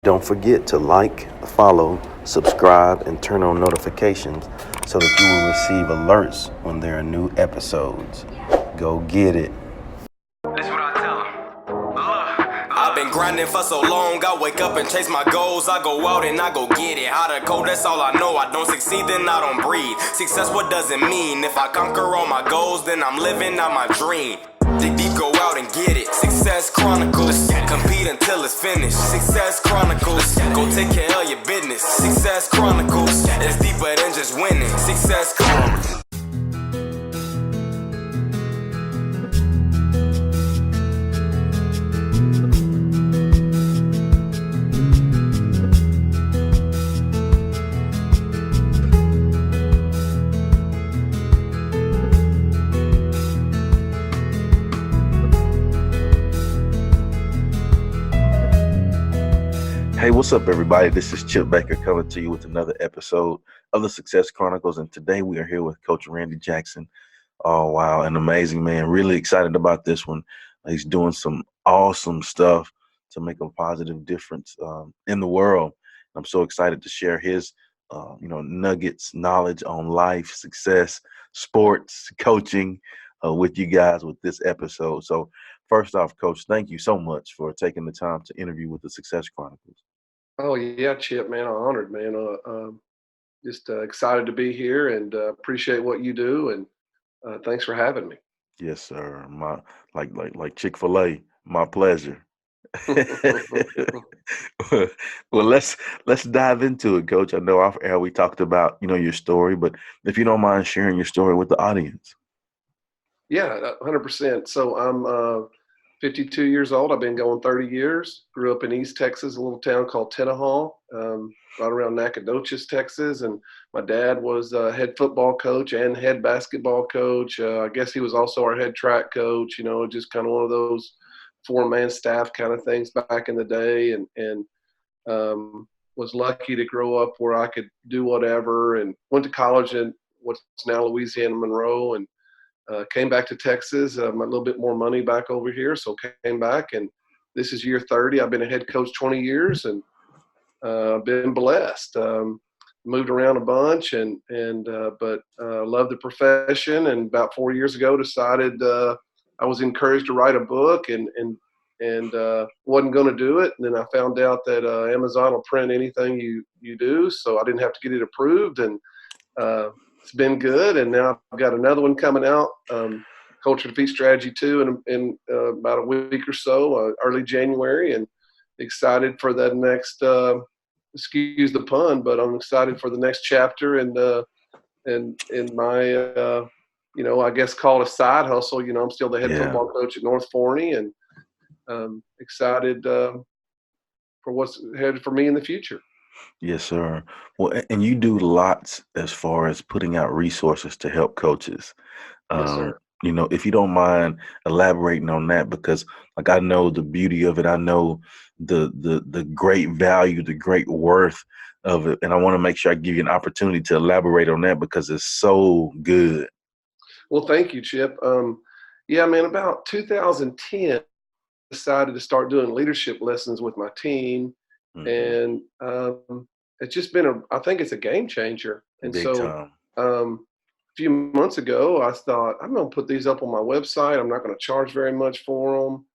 Don't forget to like, follow, subscribe, and turn on notifications so that you will receive alerts when there are new episodes. Go get it. That's what I tell them. I've been grinding for so long, I wake up and chase my goals. I go out and I go get it. How to code, that's all I know. I don't succeed, then I don't breathe. Success, what does it mean? If I conquer all my goals, then I'm living out my dream. Dig deep, go out and get it. Success Chronicles. Compete until it's finished. Success Chronicles. Go take care of your business. Success Chronicles. It's deeper than just winning. Success Chronicles. Hey, what's up, everybody? This is Chip Baker coming to you with another episode of the Success Chronicles, and today we are here with Coach Randy Jackson. Oh, wow, an amazing man. Really excited about this one. He's doing some awesome stuff to make a positive difference in the world. I'm so excited to share his, nuggets, knowledge on life, success, sports, coaching with you guys with this episode. So, first off, Coach, thank you so much for taking the time to interview with the Success Chronicles. Oh yeah, Chip, man, I'm honored, man. Just excited to be here and appreciate what you do, and thanks for having me. Yes, sir. My like Chick-fil-A, my pleasure. Well, let's dive into it, Coach. I know off air we talked about, your story, but if you don't mind sharing your story with the audience. Yeah, 100%. So I'm 52 years old. I've been going 30 years. Grew up in East Texas, a little town called Tenaha, right around Nacogdoches, Texas. And my dad was head football coach and head basketball coach. I guess he was also our head track coach. Just kind of one of those four-man staff kind of things back in the day. And was lucky to grow up where I could do whatever. And went to college in what's now Louisiana Monroe, and came back to Texas, a little bit more money back over here, so came back, and this is year 30. I've been a head coach 20 years, and been blessed. Moved around a bunch, but love the profession. And about 4 years ago, decided I was encouraged to write a book, and wasn't going to do it. And then I found out that Amazon will print anything you do, so I didn't have to get it approved, and it's been good. And now I've got another one coming out, Culture Defeat Strategy 2, in about a week or so, early January, and excited for that next, excuse the pun, but I'm excited for the next chapter. And in my, I guess call it a side hustle. I'm still the head football coach at North Forney, and excited for what's headed for me in the future. Yes, sir. Well, and you do lots as far as putting out resources to help coaches. Yes, sir. If you don't mind elaborating on that, because like I know the beauty of it, I know the great value, the great worth of it, and I want to make sure I give you an opportunity to elaborate on that because it's so good. Well, thank you, Chip. Yeah, man, about 2010, decided to start doing leadership lessons with my team. Mhm. And it's just been I think it's a game changer. And Big so time. a few months ago, I thought, I'm going to put these up on my website. I'm not going to charge very much for them.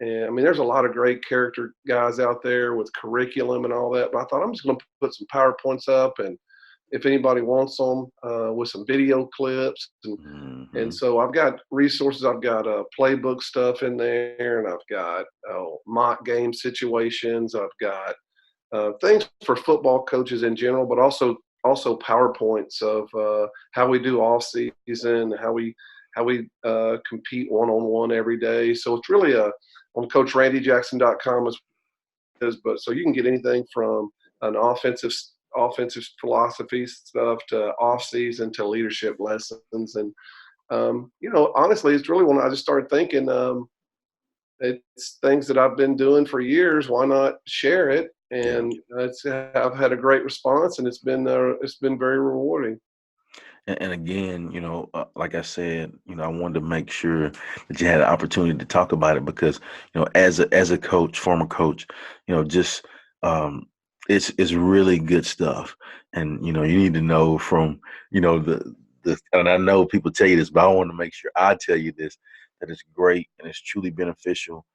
And I mean, there's a lot of great character guys out there with curriculum and all that, but I thought I'm just going to put some PowerPoints up, and if anybody wants them, with some video clips. And Mhm. so I've got resources. I've got playbook stuff in there, and I've got mock game situations. I've got things for football coaches in general, but also PowerPoints of how we do off season, how we compete one-on-one every day. So it's really on CoachRandyJackson.com but so you can get anything from an offensive philosophy stuff to off season to leadership lessons. And honestly, it's really when I just started thinking, it's things that I've been doing for years. Why not share it? Yeah. And I've had a great response, and it's been very rewarding. And again, like I said, I wanted to make sure that you had an opportunity to talk about it because, as a coach, former coach, just Um, it's really good stuff, and you need to know from the and I know people tell you this, but I want to make sure I tell you this, that it's great and it's truly beneficial.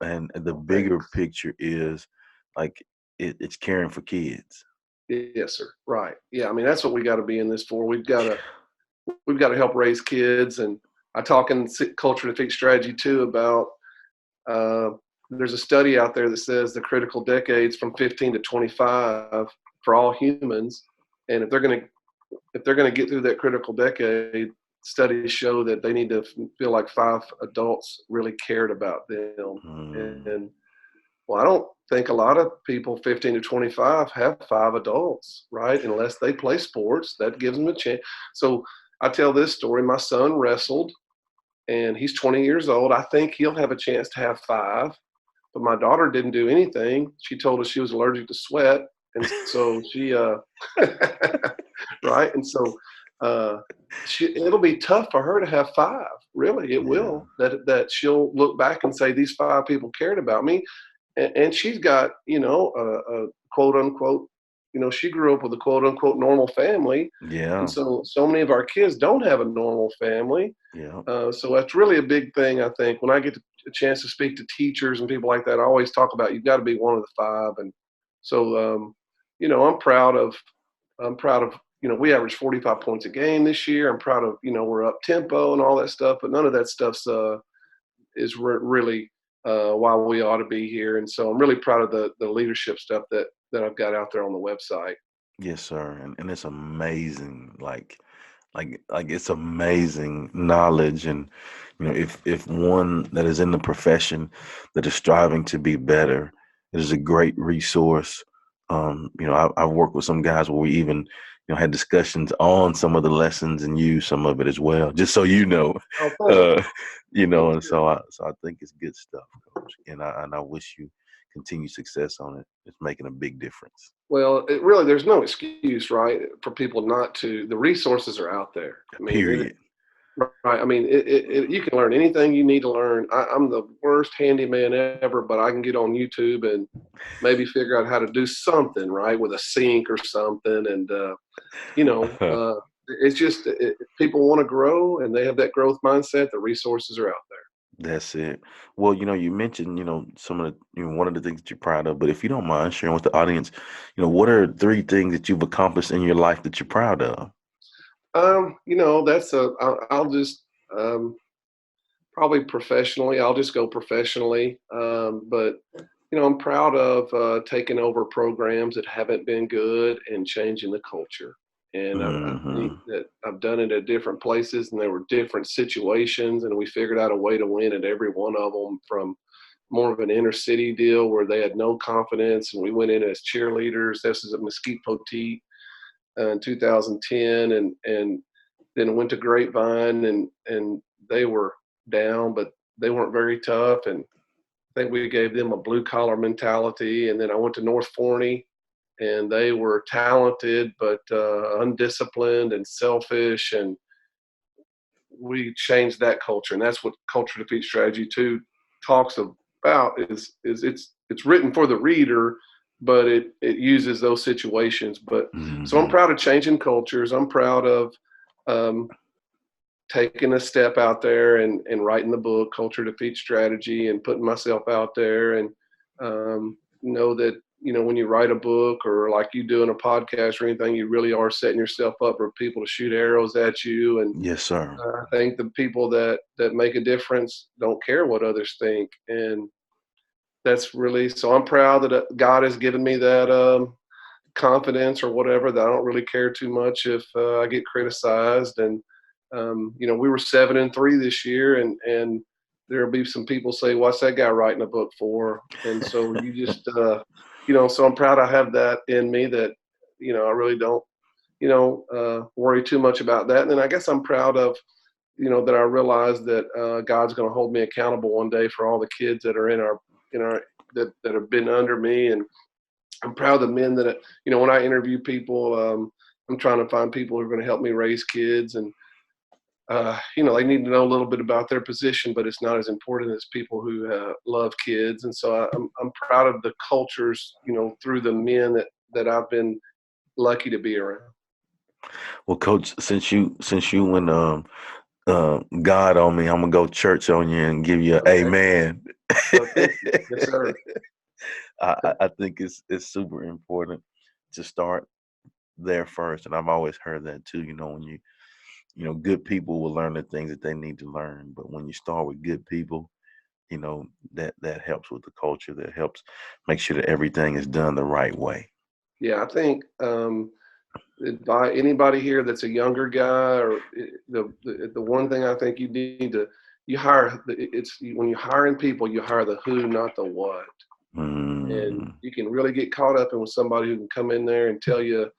And the bigger Thanks. picture is like it's caring for kids. Yes, sir. Right. Yeah. I mean, that's what we got to be in this for. We've got to help raise kids, and I talk in culture defeat strategy too about uh, there's a study out there that says the critical decades from 15 to 25 for all humans, and if they're going to get through that critical decade, studies show that they need to feel like 5 adults really cared about them. Mm, And well, I don't think a lot of people 15 to 25 have 5 adults, right? Unless they play sports, that gives them a chance. So I tell this story. My son wrestled, and he's 20 years old. I think he'll have a chance to have 5. But my daughter didn't do anything. She told us she was allergic to sweat, and so she, right, and so uh, it'll be tough for her to have 5. Really, it yeah, will. That she'll look back and say these 5 people cared about me, and she's got a quote unquote. She grew up with a quote unquote normal family, and yeah, so many of our kids don't have a normal family. yeah. So that's really a big thing, I think. When I get a chance to speak to teachers and people like that, I always talk about you've got to be one of the 5. And so, I'm proud of. We averaged 45 points a game this year. I'm proud of. We're up tempo and all that stuff, but none of that stuff's is really why we ought to be here. And so I'm really proud of the leadership stuff that I've got out there on the website. Yes, sir. And it's amazing, like it's amazing knowledge. And if one that is in the profession that is striving to be better, it is a great resource. I've worked with some guys where we even had discussions on some of the lessons and use some of it as well, just so you know. Oh, thanks. uh That's and good. so I think it's good stuff, coach, and I wish you continued success on it. It's making a big difference. Well, there's no excuse, right, for people not to. The resources are out there. I mean, Period. right. I mean, you can learn anything you need to learn. I'm the worst handyman ever, but I can get on YouTube and maybe figure out how to do something, right, with a sink or something. And, you know, uh, it's just people want to grow and they have that growth mindset. The resources are out there. That's it. Well, you mentioned, some of one of the things that you're proud of, but if you don't mind sharing with the audience, what are 3 things that you've accomplished in your life that you're proud of? I'll just, probably professionally, I'll just go professionally. But I'm proud of taking over programs that haven't been good and changing the culture. And I think Hmm. that I've done it at different places, and there were different situations, and we figured out a way to win at every one of them. From more of an inner city deal where they had no confidence, and we went in as cheerleaders. This is at Mesquite Poteet in 2010, and then I went to Grapevine, and they were down, but they weren't very tough. And I think we gave them a blue collar mentality. And then I went to North Forney, and they were talented but undisciplined and selfish. And we changed that culture, and that's what culture defeat strategy 2 talks about. Is it's written for the reader, but it uses those situations. But so I'm Hmm. proud of changing cultures. I'm proud of um, taking a step out there and writing the book culture defeat strategy and putting myself out there. And know that when you write a book or like you do in a podcast or anything, you really are setting yourself up for people to shoot arrows at you. And Yes, sir. I think the people that make a difference don't care what others think. And that's really, so I'm proud that God has given me that confidence or whatever, that I don't really care too much if I get criticized. And we were 7-3 this year, and there'll be some people say, "What's that guy writing a book for?" And so you just, so I'm proud I have that in me, that I really don't, worry too much about that. And then I guess I'm proud of, that I realize that God's going to hold me accountable one day for all the kids that are in our that have been under me. And I'm proud of the men that, when I interview people, I'm trying to find people who are going to help me raise kids. And they need to know a little bit about their position, but it's not as important as people who love kids. And so I'm proud of the cultures, through the men that I've been lucky to be around. Well, Coach, since you went God on me, I'm gonna go church on you and give you an Okay. amen. Well, thank you. Yes, sir. I think it's super important to start there first, and I've always heard that too. When good people will learn the things that they need to learn, but when you start with good people, that helps with the culture. That helps make sure that everything is done the right way. Yeah, I think by anybody here that's a younger guy, or the one thing I think you need to you hire it's when you're hiring people, you hire the who, not the what. And Mm, you can really get caught up in with somebody who can come in there and tell you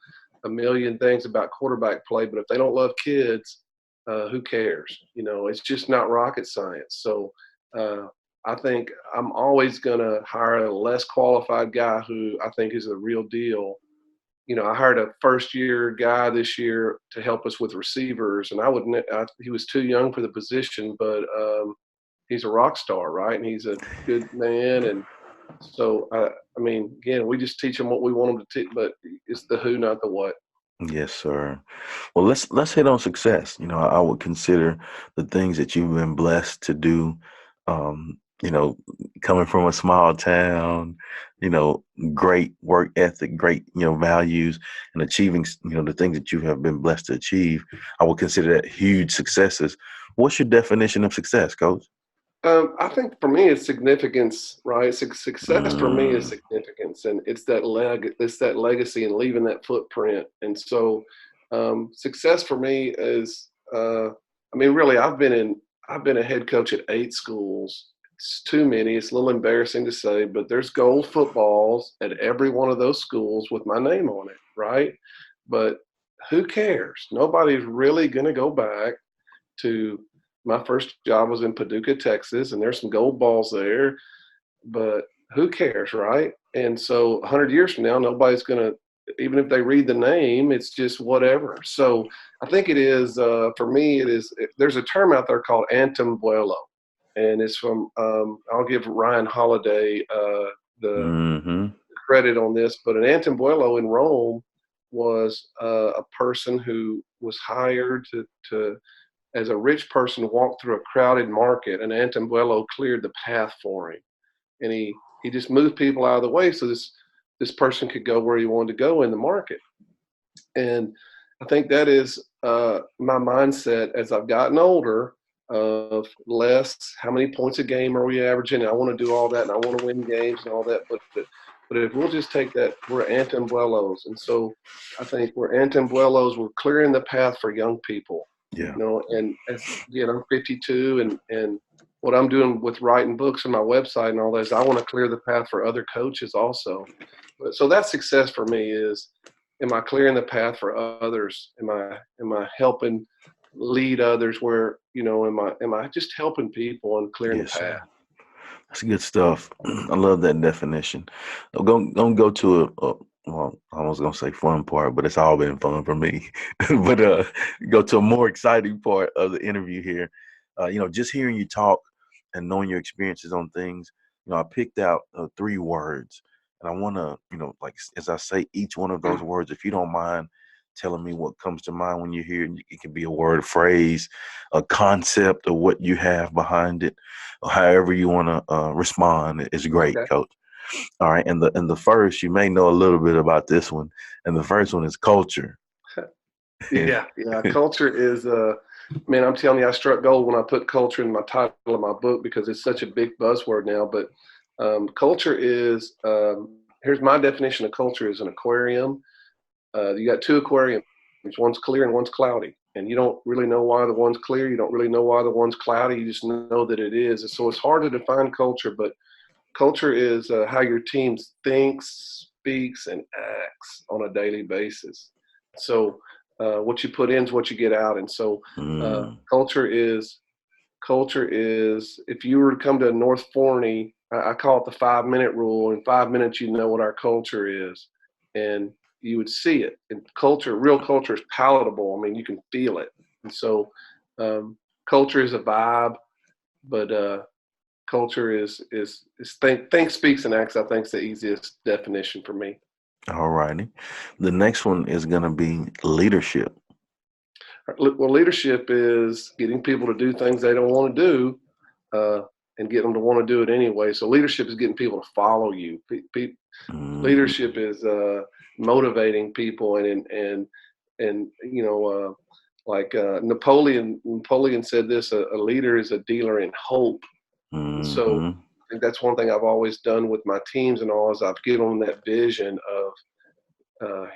a million things about quarterback play, but if they don't love kids, who cares? It's just not rocket science. So uh, I think I'm always going to hire a less qualified guy who I think is a real deal. I hired a first year guy this year to help us with receivers, and he was too young for the position, but he's a rock star, right? And he's a good man. And so, again, we just teach them what we want them to teach, but it's the who, not the what. yes, sir. Well, let's hit on success. I would consider the things that you've been blessed to do. Um, you know, coming from a small town, you know, great work ethic, great values, and achieving the things that you have been blessed to achieve. I would consider that huge successes. What's your definition of success, Coach? I think for me, it's significance, right? Success for me is Mm, significance, and it's that legacy and leaving that footprint. And so, success for me is, really, I've been a head coach at 8 schools. It's too many. It's a little embarrassing to say, but there's gold footballs at every one of those schools with my name on it, right? But who cares? Nobody's really going to go back to my first job was in Paducah, Texas, and there's some gold balls there, but who cares, right? And so 100 years from now, nobody's going to, even if they read the name, it's just whatever. So I think it is, for me, there's a term out there called anteambulo, and it's from, I'll give Ryan Holiday the mm-hmm. credit on this, but an anteambulo in Rome was a person who was hired to as a rich person walked through a crowded market, and Anteambulo cleared the path for him. And he just moved people out of the way so this person could go where he wanted to go in the market. And I think that is my mindset as I've gotten older, of less how many points a game are we averaging. I want to do all that, and I want to win games and all that. But if we'll just take that, we're Anteambuelos. And so I think we're Anteambuelos. We're clearing the path for young people. Yeah. And as again, I'm 52, and what I'm doing with writing books and my website and all that is I want to clear the path for other coaches also. So that's success for me is, am I clearing the path for others? Am I helping lead others where, am I just helping people and clearing the Yes, path? sir. That's good stuff. I love that definition. I'm gonna go to well, I was gonna say fun part, but it's all been fun for me. But go to a more exciting part of the interview here. Just hearing you talk and knowing your experiences on things. I picked out 3 words, and I want to, like as I say each one of those words, if you don't mind telling me what comes to mind when you hear it. It can be a word, a phrase, a concept, or what you have behind it, or however you want to respond. Is great, Okay. Coach. All right, and the first, you may know a little bit about this one, and the first one is culture. Yeah. Culture is, man, I'm telling you, I struck gold when I put culture in my title of my book because it's such a big buzzword now. But culture is, here's my definition of culture is an aquarium. You got 2 aquariums. One's clear and one's cloudy. And you don't really know why the one's clear. You don't really know why the one's cloudy. You just know that it is. And so it's hard to define culture, but culture is how your team thinks, speaks, and acts on a daily basis. So what you put in is what you get out. And so uh, Mm, culture is if you were to come to North Forney, I call it the 5-minute rule. In 5 minutes, you know what our culture is, and you would see it. And real culture is palatable. I mean, you can feel it. And so Culture is a vibe, but culture is think speaks and acts. I think is the easiest definition for me. All righty. The next one is going to be leadership. Well, leadership is getting people to do things they don't want to do, and get them to want to do it anyway. So leadership is getting people to follow you. Leadership is motivating people, and like Napoleon said this: a leader is a dealer in hope. So I think that's one thing I've always done with my teams and all is I've given them that vision of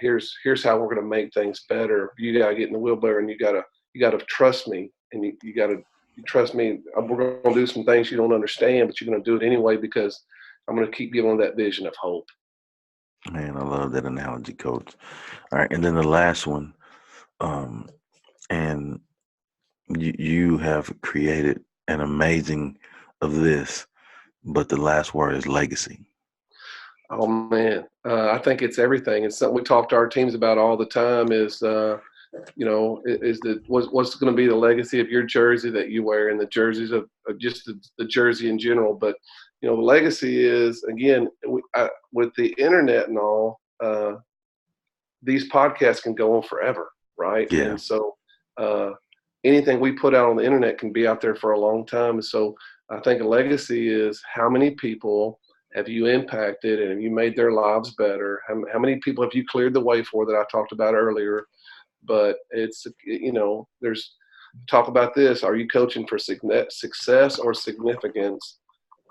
here's how we're going to make things better. You got to get in the wheelbarrow, and you got to trust me, and you got to trust me. We're going to do some things you don't understand, but you're going to do it anyway because I'm going to keep giving them that vision of hope. Man, I love that analogy, Coach. All right, and then the last one, and you have created an amazing of this, but the last word is legacy. Oh man, I think it's everything. It's something we talk to our teams about all the time. Is what's going to be the legacy of your jersey that you wear, and the jerseys of just the jersey in general. But the legacy is again with the internet and all. These podcasts can go on forever, right? Yeah. And so anything we put out on the internet can be out there for a long time. So I think a legacy is how many people have you impacted and have you made their lives better? How many people have you cleared the way for that I talked about earlier? But it's, there's talk about this. Are you coaching for success or significance?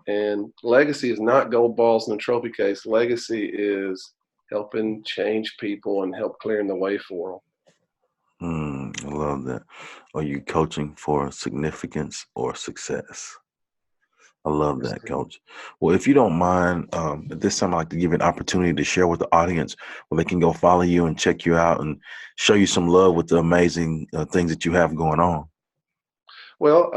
And legacy is not gold balls in a trophy case. Legacy is helping change people and help clearing the way for them. I love that. Are you coaching for significance or success? I love that, Coach. Well, if you don't mind, at this time, I'd like to give you an opportunity to share with the audience where they can go follow you and check you out and show you some love with the amazing things that you have going on. Well,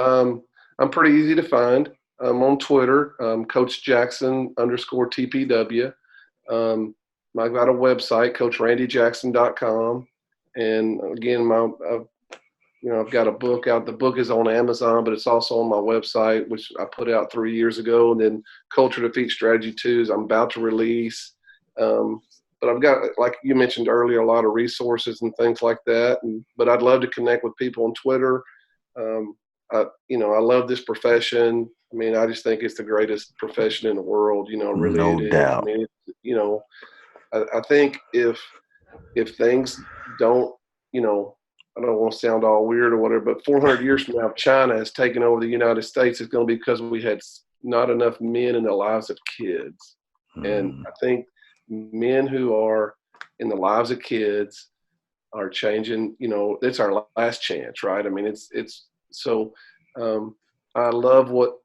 I'm pretty easy to find. I'm on Twitter, Coach Jackson _TPW. I've got a website, CoachRandyJackson.com. And again, I've got a book out. The book is on Amazon, but it's also on my website, which I put out 3 years ago. And then Culture Defeat Strategy 2 is I'm about to release. But I've got, like you mentioned earlier, a lot of resources and things like that. But I'd love to connect with people on Twitter. I love this profession. I mean, I just think it's the greatest profession in the world. Really, no doubt. I mean, I think if things don't, I don't want to sound all weird or whatever, but 400 years from now, if China has taken over the United States, it's going to be because we had not enough men in the lives of kids. And I think men who are in the lives of kids are changing, it's our last chance, right? I mean, it's so I love what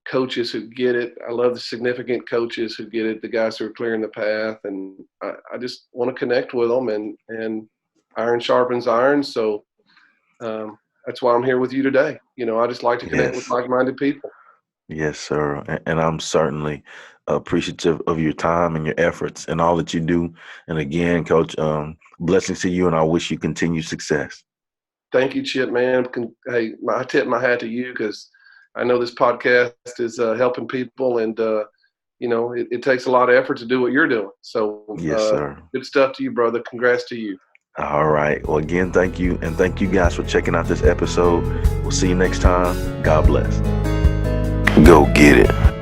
coaches who get it. I love the significant coaches who get it, the guys who are clearing the path. And I just want to connect with them and iron sharpens iron. So that's why I'm here with you today. I just like to connect with like-minded people. Yes, sir. And I'm certainly appreciative of your time and your efforts and all that you do. And again, Coach, blessings to you, and I wish you continued success. Thank you, Chip, man. Hey, I tip my hat to you because I know this podcast is helping people, and it takes a lot of effort to do what you're doing. So yes, sir. Good stuff to you, brother. Congrats to you. All right. Well, again, thank you. And thank you guys for checking out this episode. We'll see you next time. God bless. Go get it.